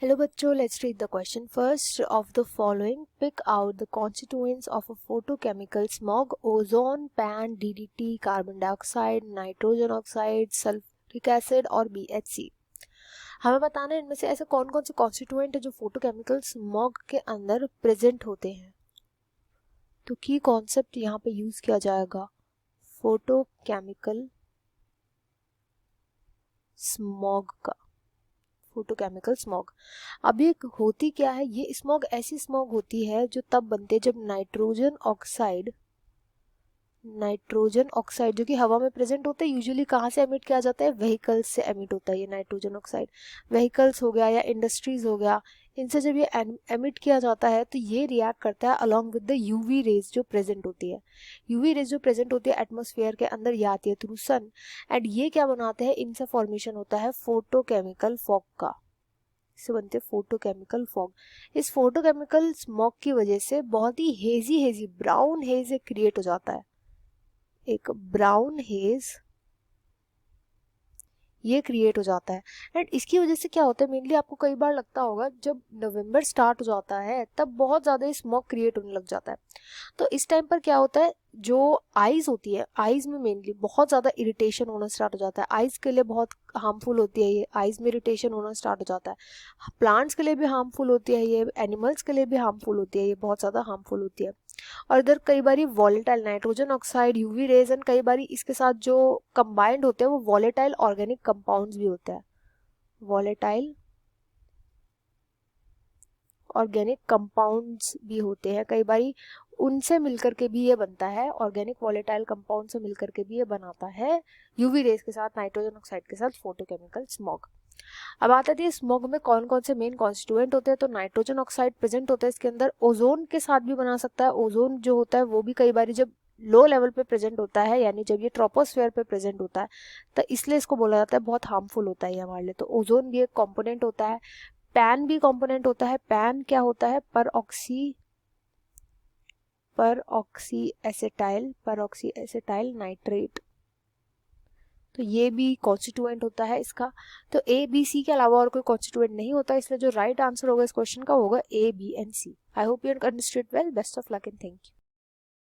Hello बच्चों, let's read the question. First of the following, pick out the constituents of a photochemical smog: ozone, pan, DDT, carbon dioxide, nitrogen oxide, sulfuric acid और BHC। हमें बताना है इनमें से ऐसे कौन कौन से कॉन्स्टिट्यूएंट है जो फोटोकेमिकल स्मॉग के अंदर प्रेजेंट होते हैं। तो की कॉन्सेप्ट यहाँ पे यूज किया जाएगा फोटोकेमिकल स्मॉग का। फोटोकेमिकल स्मॉग अब ये होती क्या है, ये स्मॉग ऐसी स्मॉग होती है जो तब बनती है जब नाइट्रोजन ऑक्साइड जो कि हवा में प्रेजेंट होता है। यूजुअली कहाँ से एमिट किया जाता है, व्हीकल्स से एमिट होता है ये नाइट्रोजन ऑक्साइड। व्हीकल्स हो गया या इंडस्ट्रीज हो गया, इनसे जब ये एमिट किया जाता है तो ये रिएक्ट करता है along with the UV rays जो प्रेजेंट होती है। यूवी रेज जो प्रेजेंट होती है एटमॉस्फेयर के अंदर, ये आती है थ्रू सन, एंड ये क्या बनाते हैं, इनसे फॉर्मेशन होता है फोटोकेमिकल फॉग का। इससे बनते हैं फोटोकेमिकल फॉग। इस फोटोकेमिकल स्मॉग की वजह से बहुत ही हेजी ब्राउन हेज क्रिएट हो जाता है। एक ब्राउन हेज ये क्रिएट हो जाता है। एंड इसकी वजह से क्या होता है, मेनली आपको कई बार लगता होगा जब नवंबर स्टार्ट हो जाता है तब बहुत ज़्यादा स्मोक क्रिएट होने लग जाता है। तो इस टाइम पर क्या होता है, जो आईज होती है, आईज में मेनली बहुत ज़्यादा इरिटेशन होना स्टार्ट हो जाता है। आईज के लिए बहुत हार्मफुल होती है ये, आईज में इरिटेशन होना स्टार्ट हो जाता है। प्लांट्स के लिए भी हार्मफुल होती है ये, एनिमल्स के लिए भी हार्मफुल होती है ये, बहुत ज़्यादा हार्मफुल होती है। और इधर कई बार volatile nitrogen oxide, UV rays and कई बार इसके साथ जो कंबाइंड होते हैं वो वॉलेटाइल ऑर्गेनिक कंपाउंड्स भी होते हैं। वॉलेटाइल ऑर्गेनिक कंपाउंड्स भी होते हैं कई बार, उनसे मिलकर के भी ये बनता है। ऑर्गेनिक वॉलेटाइल कंपाउंड से मिलकर के भी ये बनाता है यूवी रेज के साथ, नाइट्रोजन ऑक्साइड के साथ फोटोकेमिकल स्मॉग। अब आता है स्मॉग में कौन कौन से मेन कॉन्स्टिट्यूएंट होते हैं। तो नाइट्रोजन ऑक्साइड प्रेजेंट होता है इसके अंदर, ओजोन के साथ भी बना सकता है। ओजोन जो होता है वो भी कई बार जब लो लेवल पे प्रेजेंट होता है, यानी जब ये ट्रोपोस्फेयर पे प्रेजेंट होता है, तो इसलिए इसको बोला जाता है बहुत हार्मफुल होता है ये हमारे लिए। तो ओजोन भी एक कॉम्पोनेंट होता है। पैन भी कॉम्पोनेंट होता है। पैन क्या होता है, पर ऑक्सी एसिटाइल नाइट्रेट, तो ये भी कॉन्स्टिट्यूएंट होता है इसका। तो ए बी सी के अलावा और कोई कॉन्स्टिट्यूएंट नहीं होता, इसलिए जो राइट आंसर होगा इस क्वेश्चन का होगा A B and C. I hope you understood well. Best of luck and thank you.